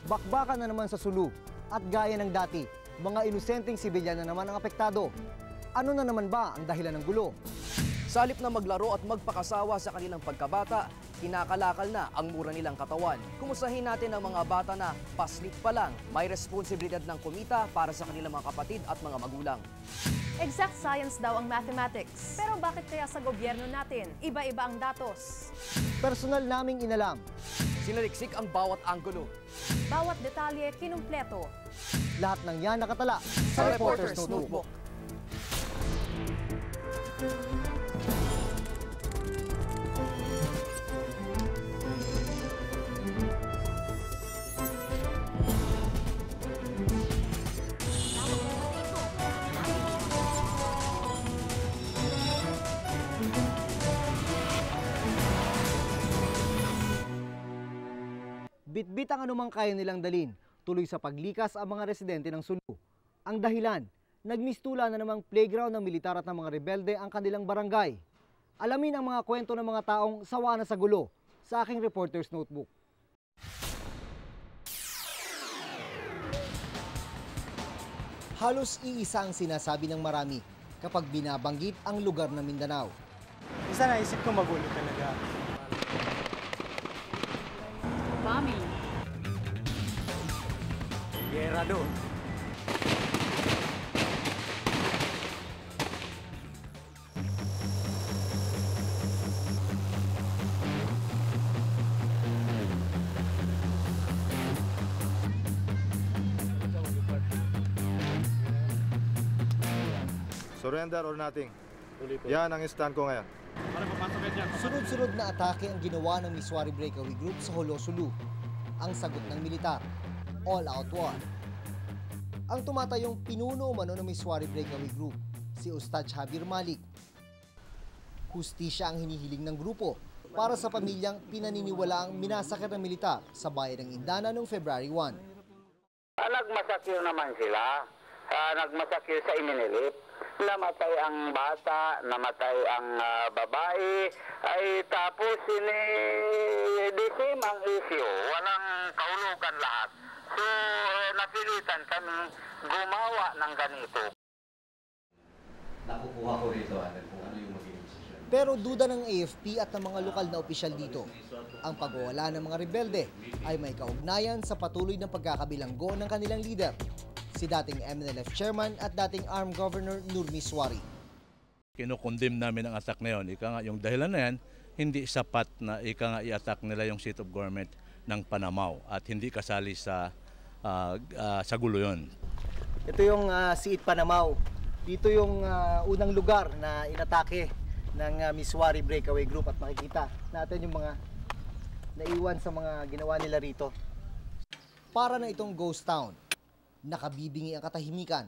Bakbakan na naman sa Sulu at gaya ng dati, mga inosenteng sibilyan na naman ang apektado. Ano na naman ba ang dahilan ng gulo? Sa halip na maglaro at magpakasawa sa kanilang pagkabata, kinakalakal na ang mura nilang katawan. Kumustahin natin ang mga bata na paslit pa lang, may responsibilidad ng kumita para sa kanilang mga kapatid at mga magulang. Exact science daw ang mathematics. Pero bakit kaya sa gobyerno natin, iba-iba ang datos? Personal naming inalam. Sinaliksik ang bawat anggulo. Bawat detalye kinumpleto. Lahat ng yan nakatala Sa Reporter's Notebook. Bitbit ang anumang kaya nilang dalin, tuloy sa paglikas ang mga residente ng Sulu. Ang dahilan, nagmistula na namang playground ng militar at ng mga rebelde ang kanilang barangay. Alamin ang mga kwento ng mga taong sawa na sa gulo sa aking Reporter's Notebook. Halos iisa ang sinasabi ng marami kapag binabanggit ang lugar ng Mindanao. Isa naisip ko magulo talaga. Mami. Gera doon. Surrender or nothing. Yan ang stand ko ngayon. Sunod-sunod na atake ang ginawa ng Miswari Breakaway Group sa Jolo, Sulu. Ang sagot ng militar, all-out war. Ang tumatayong pinuno umano ng Miswari Breakaway Group, si Ustad Javier Malik. Hustisya ang hinihiling ng grupo para sa pamilyang pinaniniwalaang minasakit ng militar sa bayan ng Indana noong February 1. Nagmasakil naman sila. Nagmasakil sa iminilip. Namatay ang bata, namatay ang babae, ay tapos the-same ang issue, walang kahulugan lahat. So, napilitan kami gumawa ng ganito. Nakukuha ko rito kung ano yung magiging desisyon. Pero duda ng AFP at ng mga lokal na opisyal dito. Ang pagwawala ng mga rebelde ay may kaugnayan sa patuloy ng pagkakabilanggo ng kanilang leader, si dating MNLF chairman at dating armed governor Nur Miswari. Kinukondem namin ang attack na yun. Ika nga, yung dahilan na yan, hindi sapat na i-attack nila yung seat of government ng Panamaw at hindi kasali sa gulo yun. Ito yung Siit Panamaw. Dito yung unang lugar na inatake ng Miswari Breakaway Group at makikita natin yung mga naiwan sa mga ginawa nila rito. Para na itong ghost town. Nakabibingi ang katahimikan.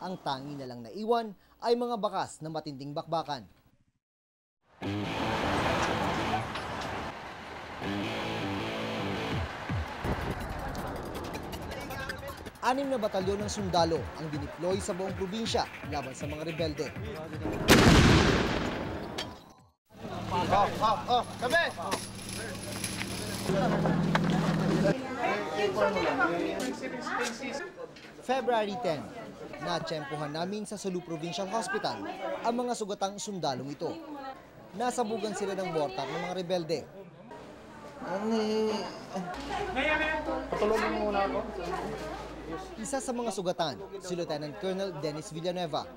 Ang tangi na lang naiwan ay mga bakas na matinding bakbakan. Anim na batalyon ng sundalo ang dineploy sa buong probinsya laban sa mga rebelde. Kabe! February 10, natsyempohan namin sa Sulu Provincial Hospital ang mga sugatang sundalong ito. Nasabugan sila ng mortar ng mga rebelde. Patulogin mo muna ako. Isa sa mga sugatan, si Lieutenant Colonel Dennis Villanueva,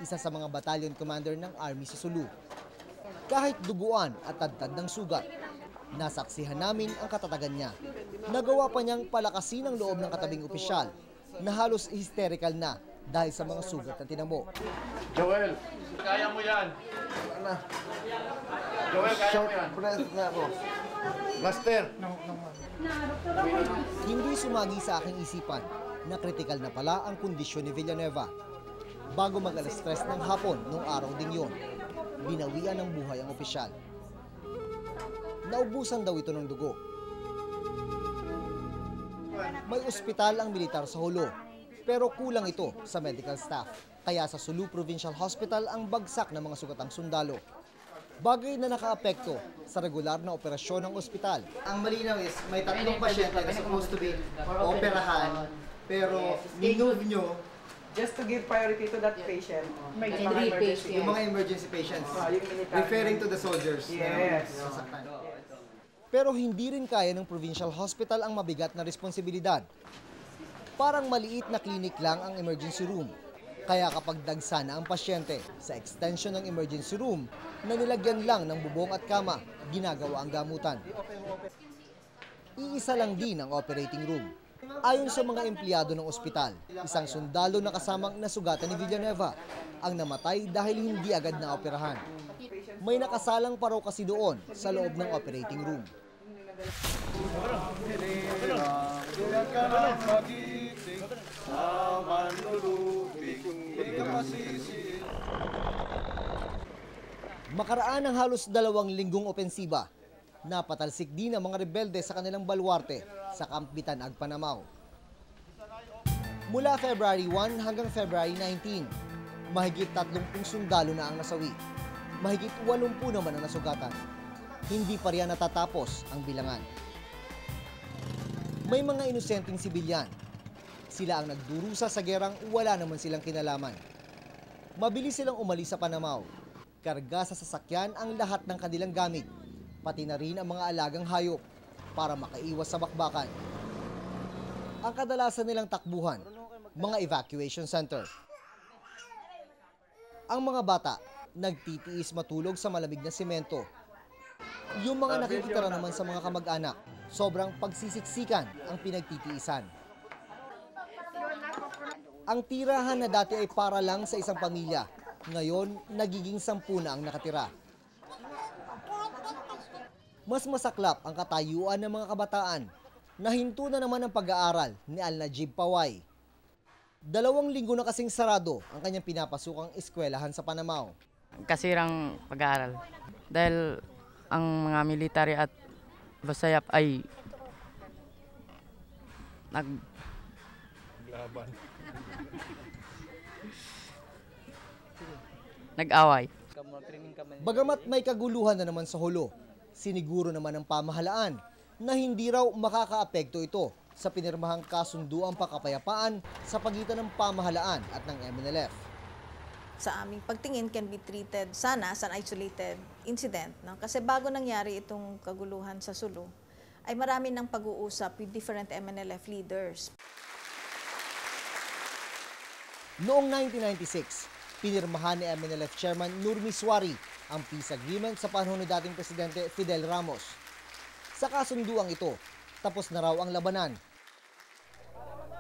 isa sa mga battalion commander ng Army sa Sulu. Kahit duguan at tadtad ng sugat, nasaksihan namin ang katatagan niya. Nagawa pa niyang palakasin ang loob ng katabing opisyal na halos hysterical na dahil sa mga sugat na tinamo. Joel, kaya mo yan. Joel, kaya mo yan. Master. Hindi sumagi sa aking isipan na kritikal na pala ang kondisyon ni Villanueva. Bago mag-alas 3 ng hapon noong araw ding yun, binawian ng buhay ang opisyal. Naubusan daw ito ng dugo. May ospital ang militar sa Jolo, pero kulang ito sa medical staff. Kaya sa Sulu Provincial Hospital ang bagsak ng mga sugatang sundalo. bagay na nakaapekto sa regular na operasyon ng ospital. Ang malinaw is may tatlong pasyente na supposed to be operahan, pero minove nyo Just to give priority to that patient. yung mga emergency patients, referring to the soldiers. Yes. Na nasasaktan. Pero hindi rin kaya ng provincial hospital ang mabigat na responsibilidad. Parang maliit na clinic lang ang emergency room. Kaya kapag dagsa na ang pasyente, sa extension ng emergency room, na nilagyan lang ng bubong at kama, ginagawa ang gamutan. Iisa lang din ang operating room. Ayon sa mga empleyado ng ospital, isang sundalo na kasamang nasugatan ni Villanueva ang namatay dahil hindi agad na operahan. May nakasalang pa raw kasi doon sa loob ng operating room. Makaraan ng halos 2 linggong opensiba, napatalsik din ang mga rebelde sa kanilang baluarte sa Camp Bitanag, Panamaw. Mula February 1 hanggang February 19, mahigit 30 sundalo na ang nasawi. Mahigit 80 naman ang nasugatan. Hindi pa riyan natatapos ang bilangan. May mga inosenteng sibilyan. Sila ang nagdurusa sa gerang wala naman silang kinalaman. Mabilis silang umalis sa Panamaw. Karga sa sasakyan ang lahat ng kanilang gamit, pati na rin ang mga alagang hayop para makaiwas sa bakbakan. Ang kadalasan nilang takbuhan, mga evacuation center. Ang mga bata, nagtitiis matulog sa malamig na semento. Yung mga nakikitira naman sa mga kamag-anak, sobrang pagsisiksikan ang pinagtitiisan. Ang tirahan na dati ay para lang sa isang pamilya, ngayon nagiging 10 na ang nakatira. Mas masaklap ang katayuan ng mga kabataan. Nahinto na naman ang pag-aaral ni Al-Najib Paway. 2 linggo na kasing sarado ang kanyang pinapasukang eskwelahan sa Panamaw. Kasirang pag-aaral. Dahil ang mga military at Basayap ay nag-away. Bagamat may kaguluhan na naman sa hulo, siniguro naman ng pamahalaan na hindi raw makakaapekto ito sa pinirmahang kasunduang pakapayapaan sa pagitan ng pamahalaan at ng MNLF. Sa aming pagtingin can be treated sana as an isolated incident. No? Kasi bago nangyari itong kaguluhan sa Sulu, ay marami ng pag-uusap with different MNLF leaders. Noong 1996, pinirmahan ni MNLF Chairman Nur Miswari ang peace agreement sa panahon ni dating Presidente Fidel Ramos. Sa kasunduang ito, tapos na raw ang labanan.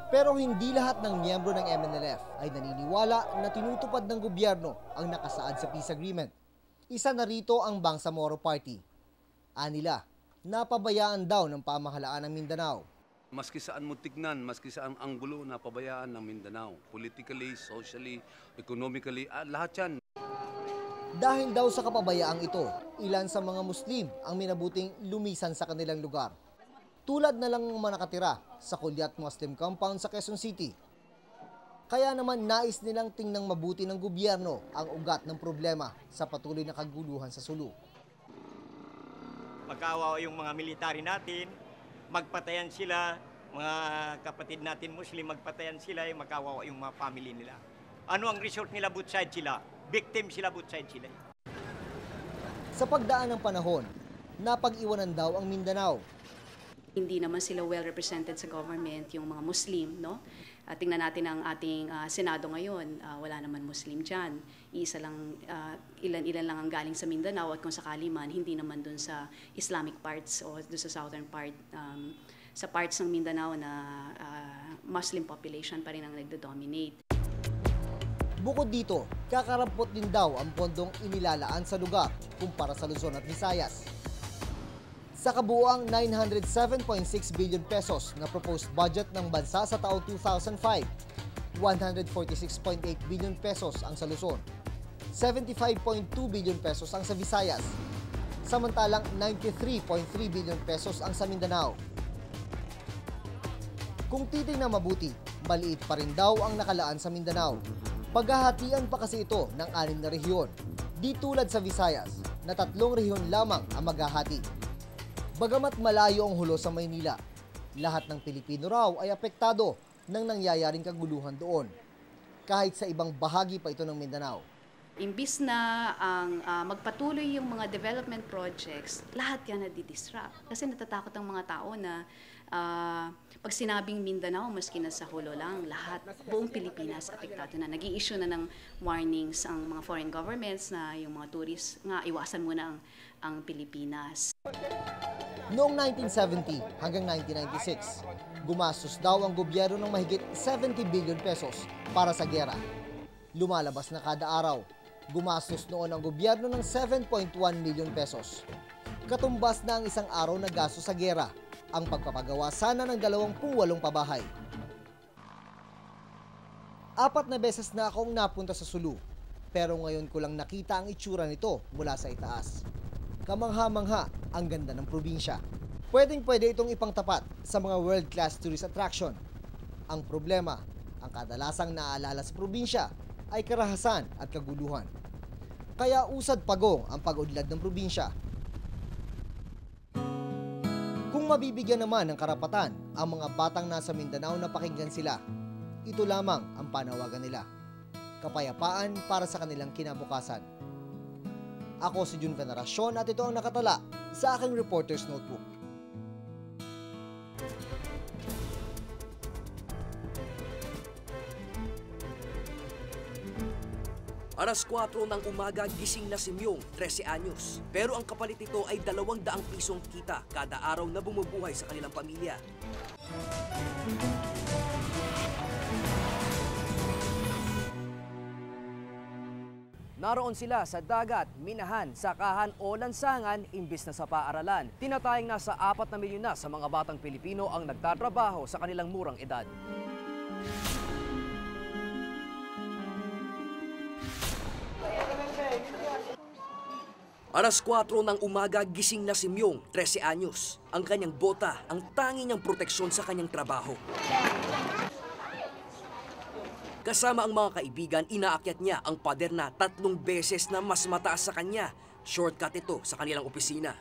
Pero hindi lahat ng miyembro ng MNLF ay naniniwala na tinutupad ng gobyerno ang nakasaad sa peace agreement. Isa na rito ang Bangsamoro Party. Anila, napabayaan daw ng pamahalaan ng Mindanao. Maski saan mo tignan, maski saan anggulo, napabayaan ng Mindanao. Politically, socially, economically, lahat yan. Dahil daw sa kapabayaang ito, ilan sa mga Muslim ang minabuting lumisan sa kanilang lugar. Tulad na lang ng mga nakatira sa Kulyat Muslim Compound sa Quezon City. Kaya naman nais nilang tingnan mabuti ng gobyerno ang ugat ng problema sa patuloy na kaguluhan sa Sulu. Magkawawa yung mga military natin, magpatayan sila, mga kapatid natin Muslim, magpatayan sila, magkawawa yung mga family nila. Ano ang result nila? Both side sila. Victim sila, both side sila. Sa pagdaan ng panahon, napag-iwanan daw ang Mindanao. Hindi naman sila well represented sa government, yung mga Muslim, no? Tingnan natin ang ating Senado ngayon, wala naman Muslim dyan. Isa lang, ilan-ilan lang ang galing sa Mindanao at kung sakali man, hindi naman dun sa Islamic parts o dun sa southern part, sa parts ng Mindanao na Muslim population pa rin ang nagdo-dominate. Bukod dito, kakarampot din daw ang pondong inilalaan sa lugar kumpara sa Luzon at Visayas. Sa kabuuang 907.6 billion pesos na proposed budget ng bansa sa taong 2005, 146.8 billion pesos ang sa Luzon, 75.2 billion pesos ang sa Visayas, samantalang 93.3 billion pesos ang sa Mindanao. Kung titingnan mabuti, maliit pa rin daw ang nakalaan sa Mindanao. Paghahatian pa kasi ito ng 6 na rehiyon. Di tulad sa Visayas na 3 rehiyon lamang ang maghahati. Bagamat malayo ang hulo sa Maynila, lahat ng Pilipino raw ay apektado ng nangyayaring kaguluhan doon. Kahit sa ibang bahagi pa ito ng Mindanao. Imbis na ang magpatuloy yung mga development projects, lahat yan na-disrupt. Kasi natatakot ang mga tao na pag sinabing Mindanao, maski na sa hulo lang, lahat, buong Pilipinas apektado na. Nag-i-issue na ng warnings ang mga foreign governments na yung mga tourists nga iwasan muna ang Pilipinas. Noong 1970 hanggang 1996, gumastos daw ang gobyerno ng mahigit 70 billion pesos para sa gera. Lumalabas na kada araw, gumastos noon ang gobyerno ng 7.1 million pesos. Katumbas na ang isang araw na gasto sa gera, ang pagpapagawa sana ng 28 pabahay. 4 na beses na akong napunta sa Sulu, pero ngayon ko lang nakita ang itsura nito mula sa itaas. Kamangha-mangha ang ganda ng probinsya. Pwedeng-pwede itong ipangtapat sa mga world-class tourist attraction. Ang problema, ang kadalasang naaalala sa probinsya ay karahasan at kaguluhan. Kaya usad pagong ang pag-udlad ng probinsya. Kung mabibigyan naman ng karapatan ang mga batang nasa Mindanao na pakinggan sila, ito lamang ang panawagan nila. Kapayapaan para sa kanilang kinabukasan. Ako si Jun Veneracion at ito ang nakatala sa aking Reporter's Notebook. Alas 4 ng umaga, gising na si Myong, 13 anyos. Pero ang kapalit nito ay 200 pisong kita kada araw na bumubuhay sa kanilang pamilya. Naroon sila sa dagat, minahan, sakahan o lansangan imbis na sa paaralan. Tinatayang nasa 4 na milyon na sa mga batang Pilipino ang nagtatrabaho sa kanilang murang edad. Alas 4 ng umaga, gising na si Myong, 13 anyos. Ang kanyang bota, ang tangi niyang proteksyon sa kanyang trabaho. Kasama ang mga kaibigan, inaakyat niya ang pader na 3 beses na mas mataas sa kanya. Shortcut ito sa kanilang opisina.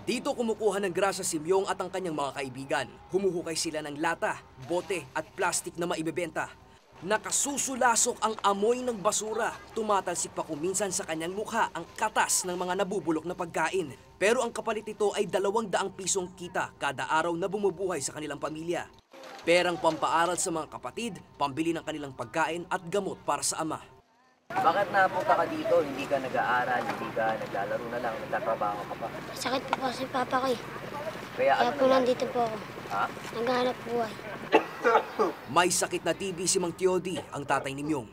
Dito kumukuha ng grasa si Myong at ang kanyang mga kaibigan. Humuhukay sila ng lata, bote at plastik na maibebenta. Nakasusulasok ang amoy ng basura. Tumatalsik pa kuminsan sa kanyang mukha ang katas ng mga nabubulok na pagkain. Pero ang kapalit nito ay 200 pisong kita kada araw na bumubuhay sa kanilang pamilya. Perang pampaaral sa mga kapatid, pambili ng kanilang pagkain at gamot para sa ama. Bakit napunta ka dito? Hindi ka nag-aaral, hindi ka naglalaro na lang, nagtatrabaho ka pa? Sakit po kasi papa ko eh. Kaya po nandito po ako. Ha? Naghahanap buhay. May sakit na TB si Mang Teody, ang tatay ni Myong.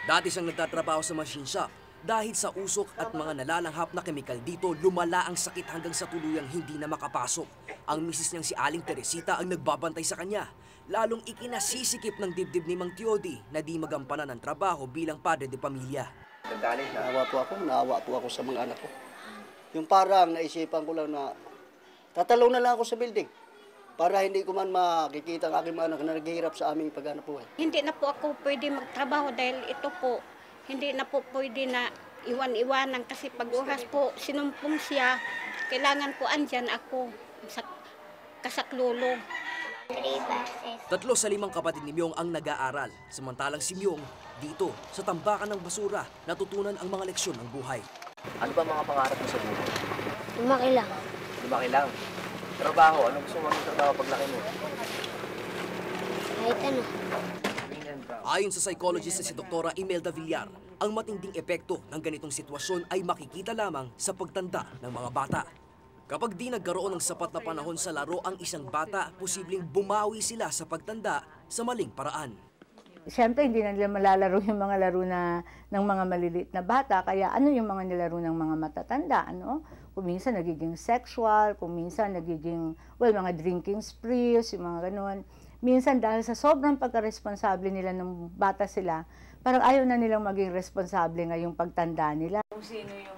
Dati siyang nagtatrabaho sa machine shop. Dahil sa usok at mga nalalanghap na kemikal dito, lumala ang sakit hanggang sa tuluyang hindi na makapasok. Ang misis niyang si Aling Teresita ang nagbabantay sa kanya. Lalong ikinasisikip ng dibdib ni Mang Teody na di magampanan ng trabaho bilang padre de pamilya. Naawa po ako sa mga anak ko. Yung parang naisipan ko lang na tatalong na lang ako sa building para hindi ko man makikita ang aking mga anak na naghihirap sa aming paghanap buhay. Hindi na po ako pwede magtrabaho dahil ito po, hindi na po pwede na iwan-iwanan kasi pag-uhas po, sinumpong siya, kailangan po andyan ako sa kasaklolo. 3 sa 5 kapatid ni Myong ang nag-aaral. Samantalang si Myong, dito, sa tambakan ng basura, natutunan ang mga leksyon ng buhay. Ano ba mga pangarap mo sa buhay? Lumaki lang. Lumaki lang? Trabaho, ano gusto mo ng trabaho paglaki mo? Kahit ano. Ayon sa psychologist na si Dr. Imelda Villar, ang matinding epekto ng ganitong sitwasyon ay makikita lamang sa pagtanda ng mga bata. Kapag di nagkaroon ng sapat na panahon sa laro ang isang bata, posibleng bumawi sila sa pagtanda sa maling paraan. Siyempre, hindi na nila malalaro yung mga laro ng mga maliliit na bata. Kaya ano yung mga nilaro ng mga matatanda? Ano? Kung minsan nagiging sexual, kung minsan nagiging, mga drinking sprees, yung mga ganun. Minsan dahil sa sobrang pagka-responsable nila ng bata sila, parang ayaw na nilang maging responsable ngayong pagtanda nila. Kung sino yung...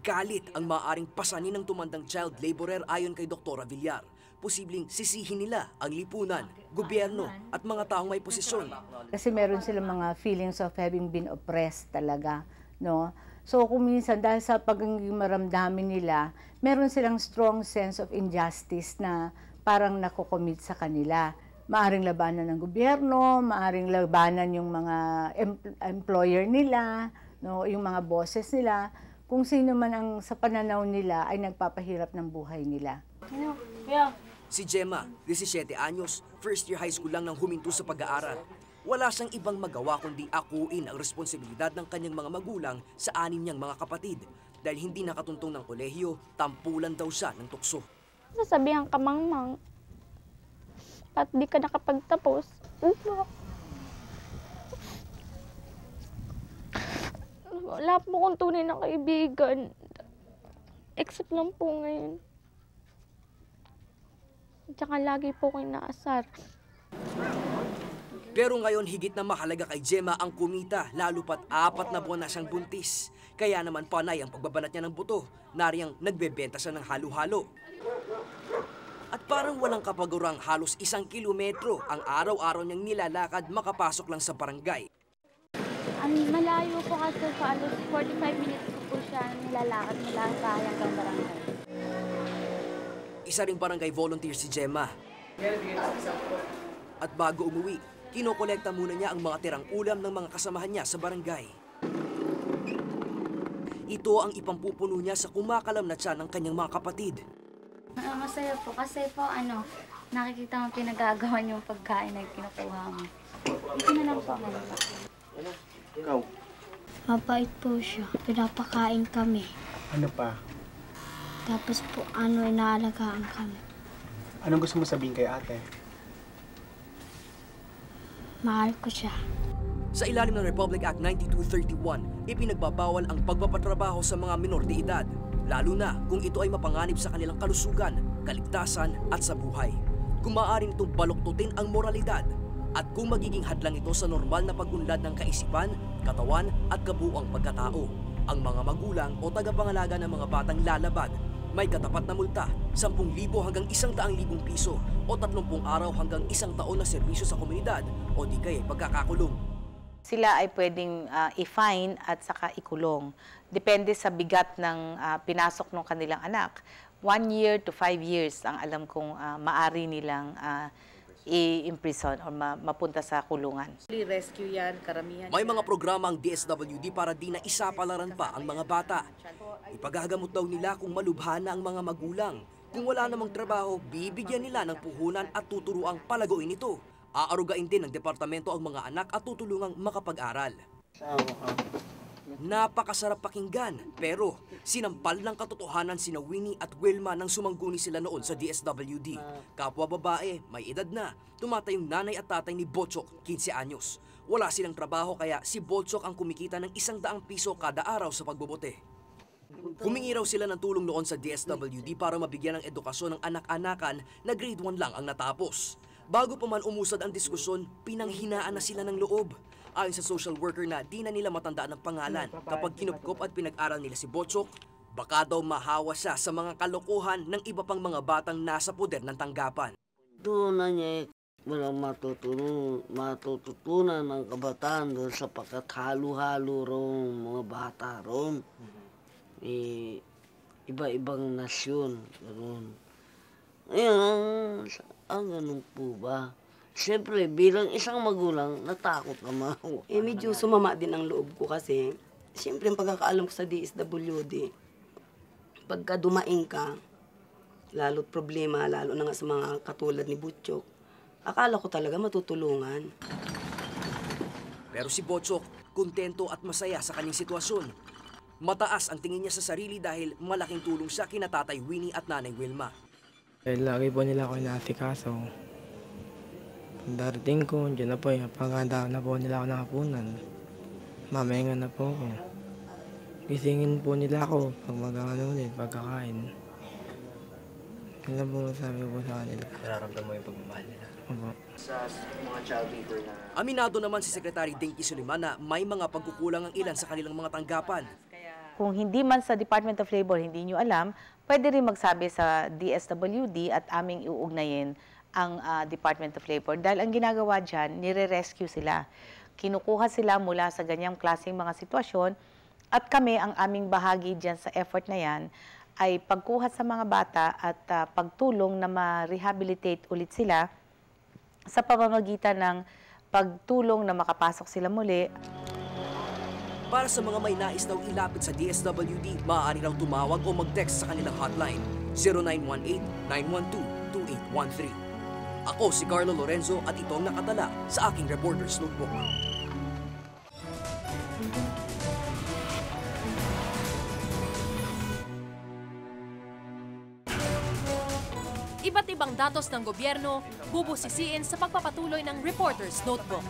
Galit ang maaaring pasanin ng tumandang child laborer ayon kay Dr. Villar. posibleng sisihin nila ang lipunan, gobyerno at mga taong may posisyon. Kasi meron silang mga feelings of having been oppressed talaga, no? So kung minsan dahil sa pagiging maramdamin nila, meron silang strong sense of injustice na parang nakocommit sa kanila. Maaring labanan ng gobyerno, maaring labanan yung mga employer nila, no, yung mga bosses nila, kung sino man ang sa pananaw nila ay nagpapahirap ng buhay nila. Si Gemma, 17 anyos, first year high school lang nang huminto sa pag-aaral. Wala siyang ibang magawa kundi akuin ang responsibilidad ng kanyang mga magulang sa 6 niyang mga kapatid. Dahil hindi nakatuntong ng kolehiyo, tampulan daw siya ng tukso. Sasabihan ka, Mangmang, at di ka nakapagtapos. Wala po kong tunay na kaibigan. Except lang po ngayon. Tsaka lagi po ko inaasar. Pero ngayon higit na mahalaga kay Gemma ang kumita, lalo pat 4 na buwan na siyang buntis. Kaya naman panay ang pagbabanat niya ng buto, nariyang nagbebenta siya ng halo-halo. At parang walang kapagurang halos 1 kilometro ang araw-araw niyang nilalakad makapasok lang sa barangay. Ang malayo po kasi sa 45 minutes po siya nilalakad mula sa hanggang barangay. Isa ring barangay volunteer si Gemma. At bago umuwi, kinokolekta muna niya ang mga tirang ulam ng mga kasamahan niya sa barangay. Ito ang ipampupuno niya sa kumakalam na tiyan ng kanyang mga kapatid. Masaya po kasi po nakikita mo pinagagawa yung pagkain na kinukuha mo. Ito na lang po. Ikaw? Mabait po siya. Pinapakain kami. Ano pa? Tapos po inaalagaan kami. Anong gusto mo sabihin kay ate? Mahal ko siya. Sa ilalim ng Republic Act 9231, ipinagbabawal ang pagpapatrabaho sa mga minor de edad, lalo na kung ito ay mapanganib sa kanilang kalusugan, kaligtasan at sa buhay. Kung maaari nitong baluktutin ang moralidad at kung magiging hadlang ito sa normal na pag-unlad ng kaisipan, katawan at kabuuang pagkatao, ang mga magulang o tagapangalaga ng mga batang lalabag may katapat na multa, 10,000 hanggang 100,000 piso o 30 araw hanggang 1 taon na serbisyo sa komunidad o di kaya pagkakakulong. Sila ay pwedeng i-fine at saka ikulong. Depende sa bigat ng pinasok ng kanilang anak. 1 year to 5 years ang alam kong maari nilang i-imprison o mapunta sa kulungan. Rescue yan, karamihan. May mga programa ang DSWD para di na isapalaran pa ang mga bata. Ipagagamot daw nila kung malubha na ang mga magulang. Kung wala namang trabaho, bibigyan nila ng puhunan at tuturuang palaguin ito. Aarugain din ng departamento ang mga anak at tutulungang makapag-aral. Napakasarap pakinggan, pero sinampal ng katotohanan sina Winnie at Wilma nang sumangguni sila noon sa DSWD. Kapwa babae, may edad na, tumatayong nanay at tatay ni Botchok, 15 anyos. Wala silang trabaho kaya si Botchok ang kumikita ng 100 piso kada araw sa pagbobote. Humingi raw sila ng tulong noon sa DSWD para mabigyan ng edukasyon ng anak-anakan na grade 1 lang ang natapos. Bago pa man umusad ang diskusyon, pinanghinaan na sila ng loob. Ayon sa social worker na di na nila matandaan ang pangalan, kapag kinupkop at pinag-aral nila si Botchok, baka daw mahawa siya sa mga kalokohan ng iba pang mga batang nasa poder ng tanggapan. Doon na niya walang matututunan ng kabataan doon sapagkat halo-halo rong mga bata ron. Iba-ibang nasyon. Ngayon, ang ganun po ba? Siyempre, bilang isang magulang, natakot naman ako. Medyo sumama din ang loob ko kasi, siyempre, ang pagkakaalam ko sa DSWD, pagka dumaing ka, lalo't problema, lalo na nga sa mga katulad ni Butchok, akala ko talaga matutulungan. Pero si Botchok, kontento at masaya sa kanyang sitwasyon. Mataas ang tingin niya sa sarili dahil malaking tulong siya kina Tatay Winnie at Nanay Wilma. Lagi po nila ako inaasikaso. Darating ko, dyan na po paghanda na po nila ako ng hapunan. Mamahinga na po ako. Gisingin po nila ako pag mag-ano ulit, pagkakain. Yun lang po sabi ko sa kanila. Nararamdaman mo yung pagmamahal nila? Opo. Sa mga child labor na... Aminado naman si Secretary Dinky Suliman na may mga pagkukulang ang ilan sa kanilang mga tanggapan. kung hindi man sa Department of Labor, hindi nyo alam, pwede rin magsabi sa DSWD at aming iugnayin ang Department of Labor. Dahil ang ginagawa dyan, nire-rescue sila. Kinukuha sila mula sa ganyang klaseng mga sitwasyon at kami, ang aming bahagi dyan sa effort na yan, ay pagkuha sa mga bata at pagtulong na ma-rehabilitate ulit sila sa pamamagitan ng pagtulong na makapasok sila muli. Para sa mga may nais daw ilapit sa DSWD, maaari raw tumawag o mag-text sa kanilang hotline 0918-912-2813. Ako si Carlo Lorenzo at ito ang nakatala sa aking Reporter's Notebook. Iba't ibang datos ng gobyerno bubusisiin sa pagpapatuloy ng Reporter's Notebook.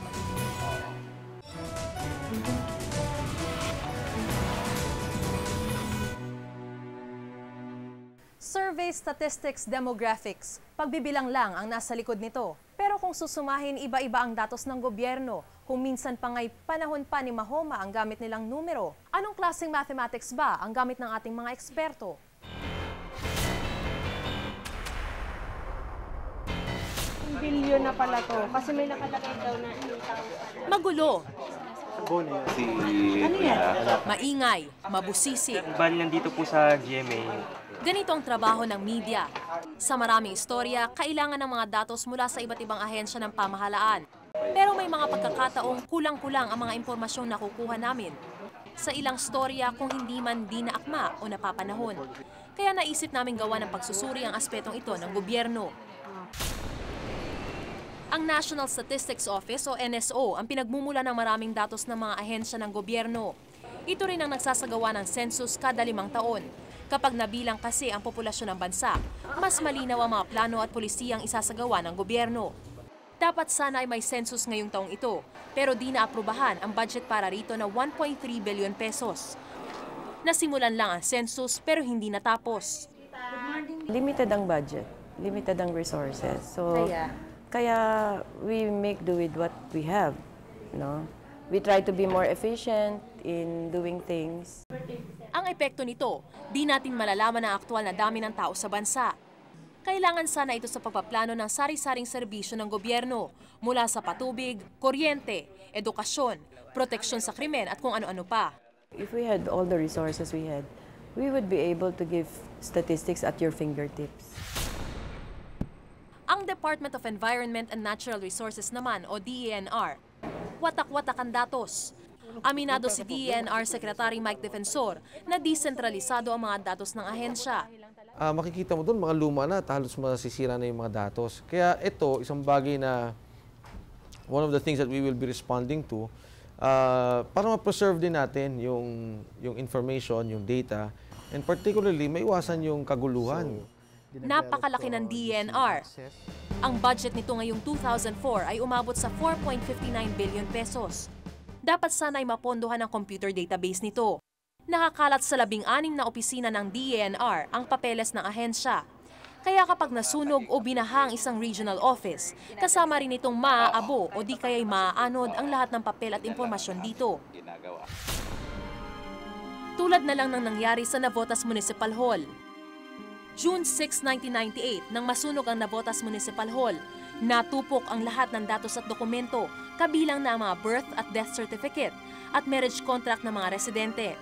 Survey Statistics Demographics. Pagbibilang lang ang nasa likod nito. Pero kung susumahin, iba-iba ang datos ng gobyerno. Kung minsan pa nga'y panahon pa ni Mahoma ang gamit nilang numero. Anong klaseng mathematics ba ang gamit ng ating mga eksperto? Bilyon na pala to. Kasi may nakalagay daw na Magulo. Si ano yan? Maingay, mabusisi. Bali nandito po sa GMA. Ganito ang trabaho ng media. Sa maraming istorya, kailangan ng mga datos mula sa iba't ibang ahensya ng pamahalaan. Pero may mga pagkakataong kulang-kulang ang mga impormasyong nakukuha namin. Sa ilang storya, kung hindi man di naakma o napapanahon. Kaya naisip namin gawa ng pagsusuri ang aspetong ito ng gobyerno. Ang National Statistics Office o NSO ang pinagmumula ng maraming datos ng mga ahensya ng gobyerno. Ito rin ang nagsasagawa ng census kada 5 taon. Kapag nabilang kasi ang populasyon ng bansa, mas malinaw ang mga plano at polisiyang isasagawa ng gobyerno. Dapat sana ay may census ngayong taong ito, pero di naaprubahan ang budget para rito na 1.3 billion pesos. Nasimulan lang ang census pero hindi natapos. Limited ang budget, limited ang resources. So, kaya we make do with what we have, no? We try to be more efficient in doing things. Ang epekto nito, di natin malalaman ang aktwal na dami ng tao sa bansa. Kailangan sana ito sa pagpaplano ng sari-saring serbisyo ng gobyerno mula sa patubig, kuryente, edukasyon, proteksyon sa krimen at kung ano-ano pa. If we had all the resources we had, we would be able to give statistics at your fingertips. Ang Department of Environment and Natural Resources naman o DENR, watak-watak ang datos. Aminado si DENR Secretary Mike Defensor na desentralisado ang mga datos ng ahensya. Makikita mo doon mga luma na at halos masisira na yung mga datos. Kaya ito, isang bagay na one of the things that we will be responding to para ma-preserve din natin yung information, yung data, and particularly maiwasan yung kaguluhan. Napakalaki ng DENR. Ang budget nito ngayong 2004 ay umabot sa 4.59 billion pesos. Dapat sana ay mapondohan ang computer database nito. Nakakalat sa 16 na opisina ng DENR ang papeles ng ahensya. Kaya kapag nasunog o binahang isang regional office, kasama rin itong maaabo o di kaya'y maaanod ang lahat ng papel at impormasyon dito. Tulad na lang ng nangyari sa Navotas Municipal Hall. June 6, 1998, nang masunog ang Navotas Municipal Hall, natupok ang lahat ng datos at dokumento, kabilang na ang mga birth at death certificate at marriage contract ng mga residente.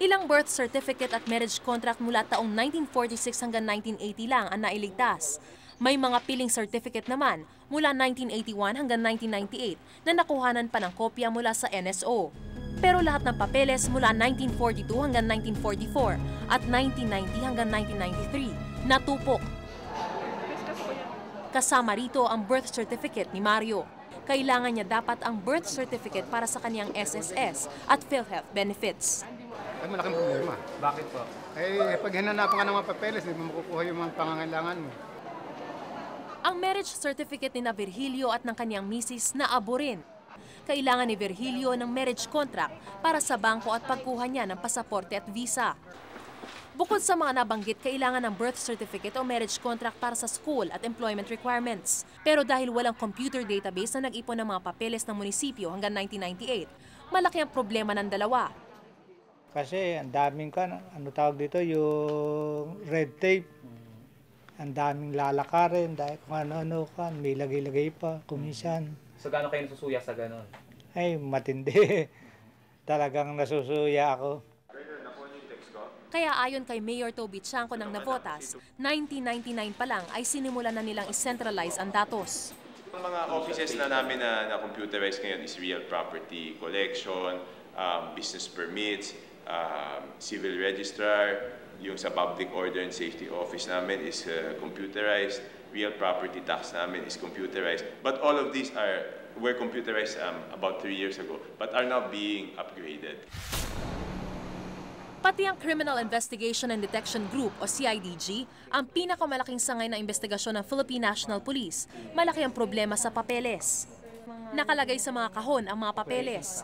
Ilang birth certificate at marriage contract mula taong 1946 hanggang 1980 lang ang nailigtas. May mga piling certificate naman mula 1981 hanggang 1998 na nakuhanan pa ng kopya mula sa NSO. Pero lahat ng papeles mula 1942 hanggang 1944 at 1990 hanggang 1993 natupok. Kasama rito ang birth certificate ni Mario. Kailangan niya dapat ang birth certificate para sa kaniyang SSS at PhilHealth benefits. Ay, malaking problema. Bakit po? Pag hinanapan ka ng mga papeles, hindi mo makukuha yung mga pangangailangan mo. Ang marriage certificate ni Virgilio at ng kaniyang misis naabo rin. Kailangan ni Virgilio ng marriage contract para sa bangko at pagkuha niya ng pasaporte at visa. Bukod sa mga nabanggit, kailangan ng birth certificate o marriage contract para sa school at employment requirements. Pero dahil walang computer database na nag-ipon ng mga papeles ng munisipyo hanggang 1998, malaki ang problema ng dalawa. Kasi ang daming ano tawag dito, yung red tape. Ang daming lalakarin dahil kung ano-ano kan, may lagay-lagay pa kuminsan. So gaano kayo nasusuya sa ganon? Ay, matindi. Talagang nasusuya ako. Kaya ayon kay Mayor Toby Chanco ng Navotas, 1999 pa lang ay sinimulan na nilang i-centralize ang datos. Ang mga offices na namin na computerized ngayon is real property collection, business permits, civil registrar, yung sa public order and safety office namin is computerized, real property tax namin is computerized. But all of these were computerized about 3 years ago, but are now being upgraded. Pati ang Criminal Investigation and Detection Group o CIDG, ang pinakamalaking sangay na investigasyon ng Philippine National Police, malaki ang problema sa papeles. Nakalagay sa mga kahon ang mga papeles.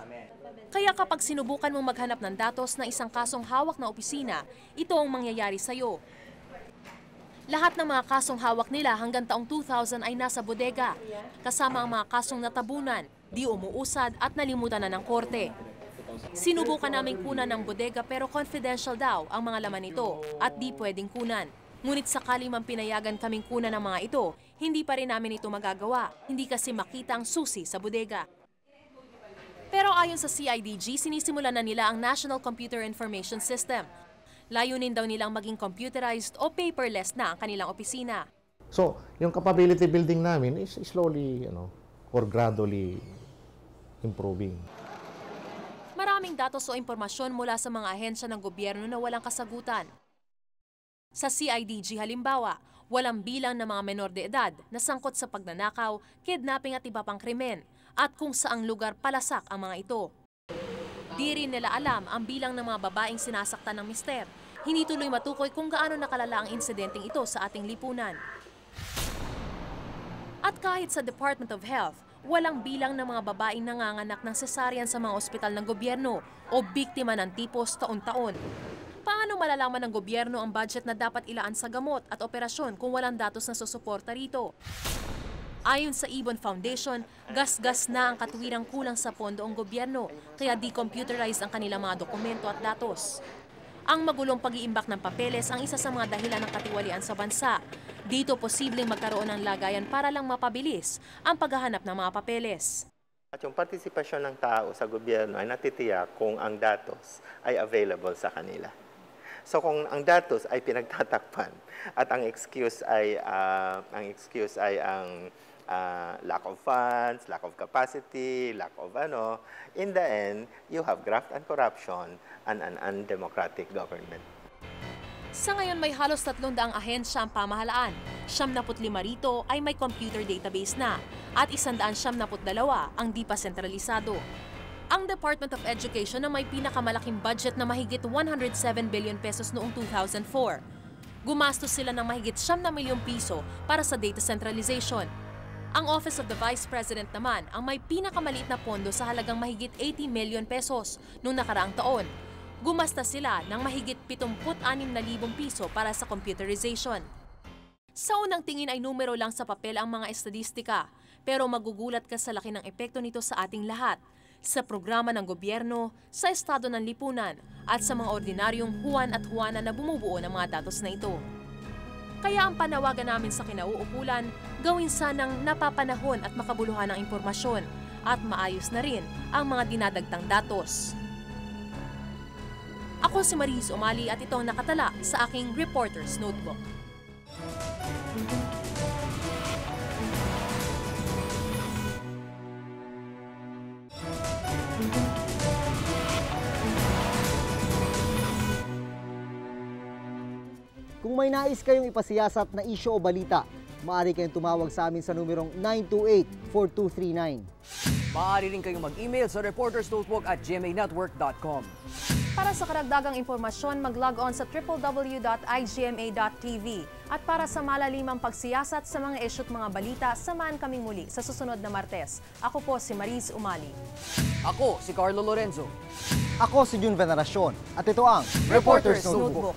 Kaya kapag sinubukan mong maghanap ng datos na isang kasong hawak na opisina, ito ang mangyayari sa'yo. Lahat ng mga kasong hawak nila hanggang taong 2000 ay nasa bodega, kasama ang mga kasong natabunan, di umuusad at nalimutan na ng korte. Sinubukan naming kunan ng bodega pero confidential daw ang mga laman nito at di pwedeng kunan. Ngunit sakali man pinayagan kaming kunan ng mga ito, hindi pa rin namin ito magagawa, hindi kasi makita ang susi sa bodega. Pero ayon sa CIDG, sinisimulan na nila ang National Computer Information System. Layunin daw nilang maging computerized o paperless na ang kanilang opisina. So, yung capability building namin is slowly, or gradually improving. Maraming datos o impormasyon mula sa mga ahensya ng gobyerno na walang kasagutan. Sa CIDG halimbawa, walang bilang ng mga menor de edad na sangkot sa pagnanakaw, kidnapping at iba pang krimen, at kung saang lugar palasak ang mga ito. Di rin nila alam ang bilang ng mga babaeng sinasaktan ng mister. Hindi tuloy matukoy kung gaano nakalala ang insidenteng ito sa ating lipunan. At kahit sa Department of Health, walang bilang ng mga babaeng nanganganak ng cesarean sa mga ospital ng gobyerno o biktima ng tipos taon-taon. Paano malalaman ng gobyerno ang budget na dapat ilaan sa gamot at operasyon kung walang datos na susuporta rito? Ayon sa Ibon Foundation, gas-gas na ang katwirang kulang sa pondo ang gobyerno, kaya decomputerized ang kanilang mga dokumento at datos. Ang magulong pag-iimbak ng papeles ang isa sa mga dahilan ng katiwalian sa bansa. Dito posibleng magkaroon ng lagayan para lang mapabilis ang paghahanap ng mga papeles. At yung partisipasyon ng tao sa gobyerno ay natitiyak kung ang datos ay available sa kanila. So kung ang datos ay pinagtatakpan at ang excuse ay lack of funds, lack of capacity, lack of in the end, you have graft and corruption and an undemocratic government. Sa ngayon may halos 300 ahensya ang pamahalaan. 75 rito ay may computer database na at 172 ang di pa sentralisado. Ang Department of Education na may pinakamalaking budget na mahigit 107 billion pesos noong 2004. Gumastos sila ng mahigit 9 milyong piso para sa data centralization. Ang Office of the Vice President naman ang may pinakamaliit na pondo sa halagang mahigit 80 million pesos noong nakaraang taon. Gumasta sila ng mahigit 76,000 piso para sa computerization. Sa unang tingin ay numero lang sa papel ang mga estadistika, pero magugulat ka sa laki ng epekto nito sa ating lahat, sa programa ng gobyerno, sa estado ng lipunan, at sa mga ordinaryong Juan at Juana na bumubuo ng mga datos na ito. Kaya ang panawagan namin sa kinauukulan, gawin sanang napapanahon at makabuluhan ng impormasyon at maayos na rin ang mga dinadagtang datos. Ako si Mariz Umali at ito ang nakatala sa aking Reporter's Notebook. Kung may nais kayong ipasiyasat na isyo o balita, maaari kayong tumawag sa amin sa numerong 928-4239. Maaari rin kayong mag-email sa reportersnotebook@gmanetwork.com. Para sa karagdagang impormasyon, mag-log on sa www.igma.tv. At para sa malalimang pagsiyasat sa mga issue at mga balita, samahan kaming muli sa susunod na Martes. Ako po si Mariz Umali. Ako si Carlo Lorenzo. Ako si Jun Veneracion. At ito ang Reporter's Notebook.